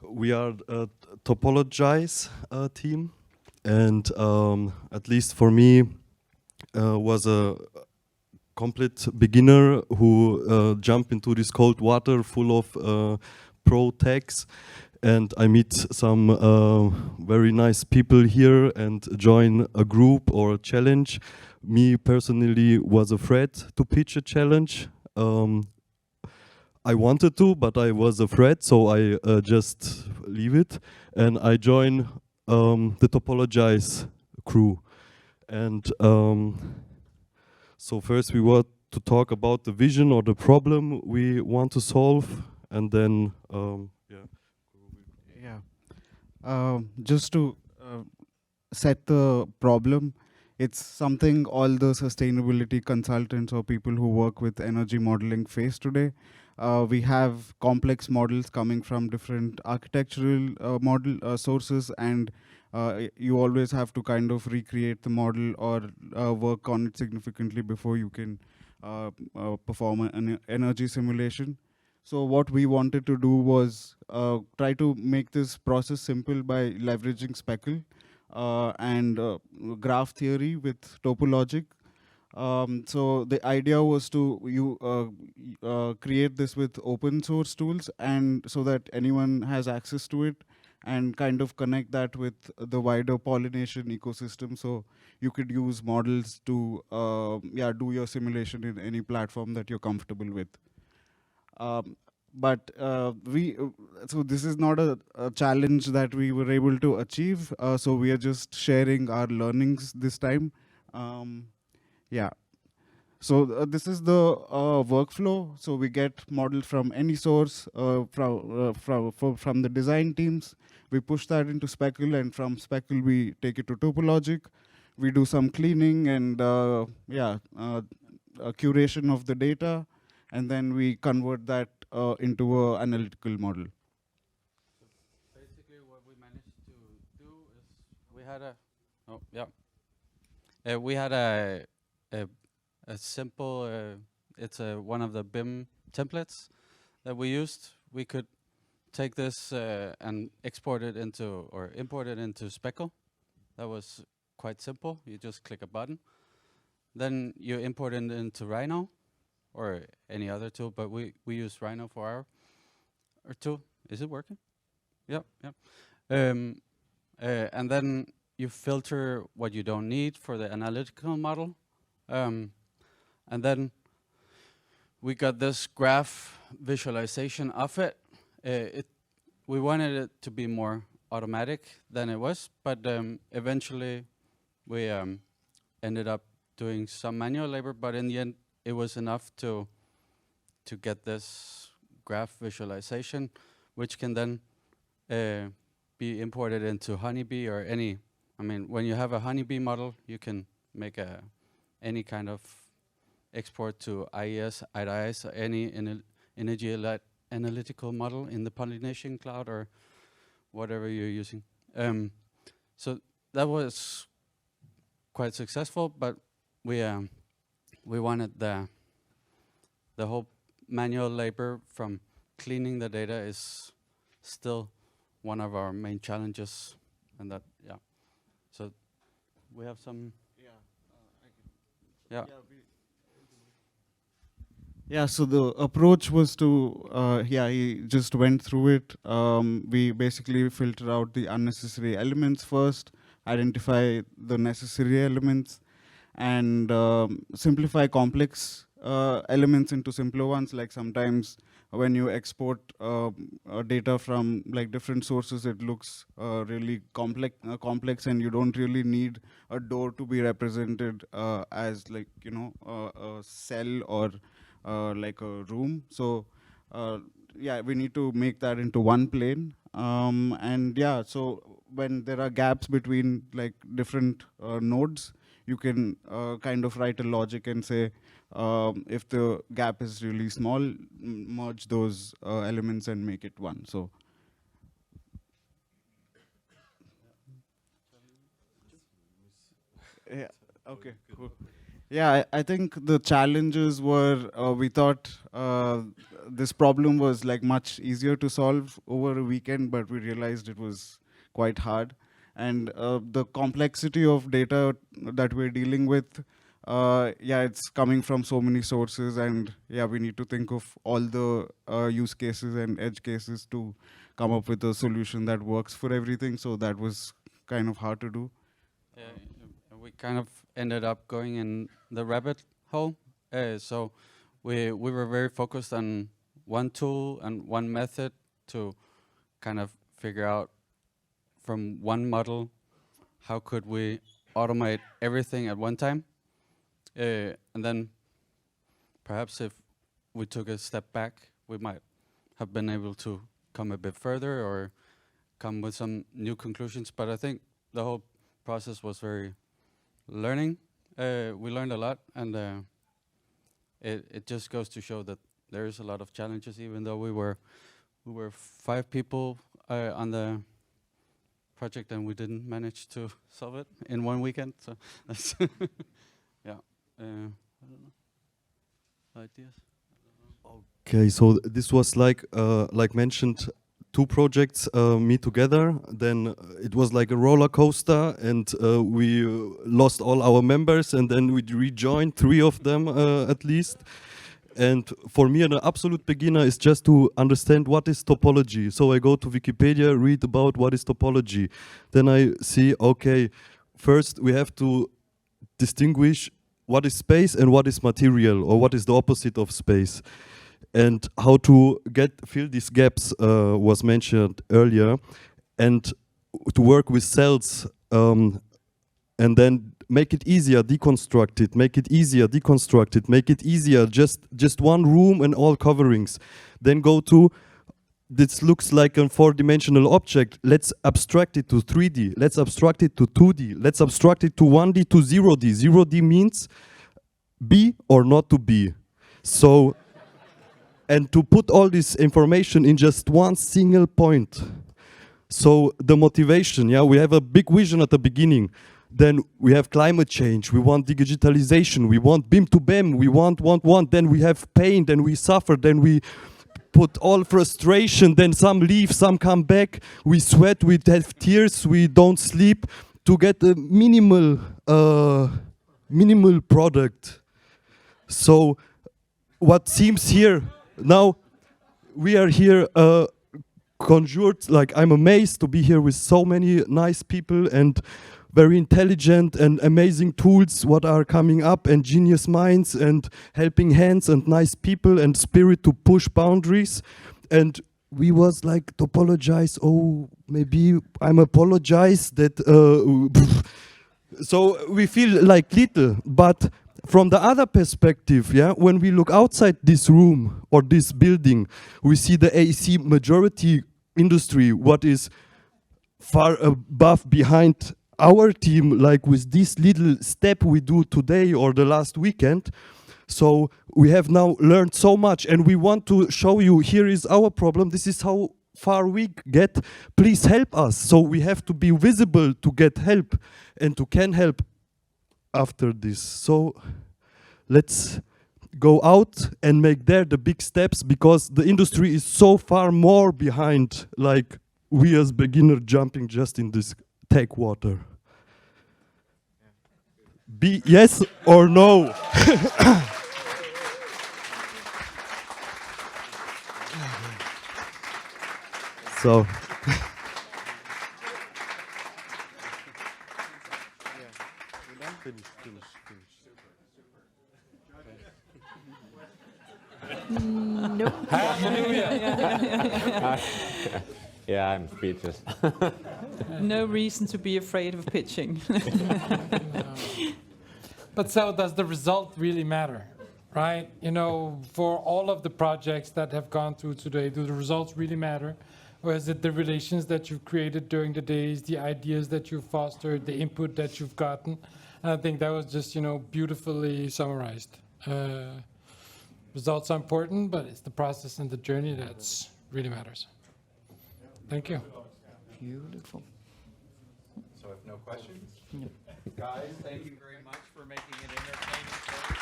We are a topologize team, and at least for me, was a complete beginner who jumped into this cold water full of pro techs, and I meet some very nice people here and join a group or a challenge. Me personally was afraid to pitch a challenge. I wanted to, but I was afraid, so I just leave it, and I join the Topologize crew. And so first we want to talk about the vision or the problem we want to solve, and then yeah. Yeah. Just to set the problem, it's something all the sustainability consultants or people who work with energy modeling face today. We have complex models coming from different architectural model sources, and you always have to kind of recreate the model or work on it significantly before you can perform an energy simulation. So what we wanted to do was try to make this process simple by leveraging speckle and graph theory with topologic. So the idea was to create this with open source tools, and so that anyone has access to it, and kind of connect that with the wider pollination ecosystem. So you could use models to do your simulation in any platform that you're comfortable with. But we so this is not a challenge that we were able to achieve, so we are just sharing our learnings this time. Yeah, so this is the workflow. So we get models from any source, from the design teams. We push that into speckle, and from speckle we take it to topologic. We do some cleaning and curation of the data, and then we convert that into an analytical model. Basically, what we managed to do is we had a we had a simple it's one of the BIM templates that we used. We could take this and export it into or import it into Speckle. That was quite simple. You just click a button. Then you import it into Rhino or any other tool, but we use Rhino for our tool. Is it working? Yep, yep. And then you filter what you don't need for the analytical model. And then we got this graph visualization of it. We wanted it to be more automatic than it was, but eventually we ended up doing some manual labor, but in the end it was enough to get this graph visualization, which can then be imported into Honeybee or any. I mean, when you have a Honeybee model, you can make any kind of export to IES, IDIS, or any energy analytical model in the pollination cloud or whatever you're using. So that was quite successful, but we wanted the whole manual labor from cleaning the data is still one of our main challenges, and that so we have some So the approach was to he just went through it. We basically filter out the unnecessary elements first, identify the necessary elements, and simplify complex elements into simpler ones. Like sometimes when you export data from like different sources, it looks really complex, and you don't really need a door to be represented as like a cell or like a room. So we need to make that into one plane. So when there are gaps between like different nodes, you can kind of write a logic and say, if the gap is really small, merge those elements and make it one. So yeah, okay, cool. Yeah, I think the challenges were, we thought this problem was like much easier to solve over a weekend, but we realized it was quite hard. And the complexity of data that we're dealing with, yeah, it's coming from so many sources, and yeah, we need to think of all the use cases and edge cases to come up with a solution that works for everything. So that was kind of hard to do. Yeah, we kind of ended up going in the rabbit hole. So we were very focused on one tool and one method to kind of figure out from one model how could we automate everything at one time. And then perhaps if we took a step back, we might have been able to come a bit further or come with some new conclusions. But I think the whole process was very learning. We learned a lot, and it just goes to show that there is a lot of challenges. Even though we were 5 people on the project, and we didn't manage to solve it in one weekend. So that's yeah. I don't know. Ideas. Okay, so this was like mentioned, 2 projects meet together. Then it was like a roller coaster, and we lost all our members, and then we rejoined 3 of them at least. And for me, an absolute beginner is just to understand what is topology. So I go to Wikipedia, read about what is topology. Then I see, okay, first we have to distinguish what is space and what is material, or what is the opposite of space. And how to fill these gaps was mentioned earlier, and to work with cells, and then make it easier, deconstruct it, make it easier, deconstruct it, make it easier, just one room and all coverings. Then go to, this looks like a 4-dimensional object, let's abstract it to 3D, let's abstract it to 2D, let's abstract it to 1D to 0D. 0D means be or not to be. So, and to put all this information in just one single point. So the motivation, yeah, we have a big vision at the beginning. Then we have climate change, we want digitalization, we want BIM to BEM, we want. Then we have pain, then we suffer, then we put all frustration, then some leave, some come back, we sweat, we have tears, we don't sleep to get a minimal product. So what seems here, now we are here conjured, like I'm amazed to be here with so many nice people and very intelligent and amazing tools what are coming up, and genius minds and helping hands and nice people and spirit to push boundaries. And we was like to apologize, oh, maybe I'm apologize that so we feel like little, but from the other perspective, yeah, when we look outside this room or this building, we see the AEC majority industry, what is far above behind our team, like with this little step we do today or the last weekend. So we have now learned so much, and we want to show you, here is our problem, this is how far we get, please help us. So we have to be visible to get help and to can help after this. So let's go out and make there the big steps, because the industry is so far more behind, like we as beginner jumping just in this tech water. Be yes or no? So Nope. Yeah, I'm speechless. No reason to be afraid of pitching. But so does the result really matter, right? You know, for all of the projects that have gone through today, do the results really matter? Or is it the relations that you've created during the days, the ideas that you've fostered, the input that you've gotten? And I think that was just, you know, beautifully summarized. Results are important, but it's the process and the journey that's really matters. Thank you. Beautiful. So if no questions? Guys, thank you very much for making it entertaining for us.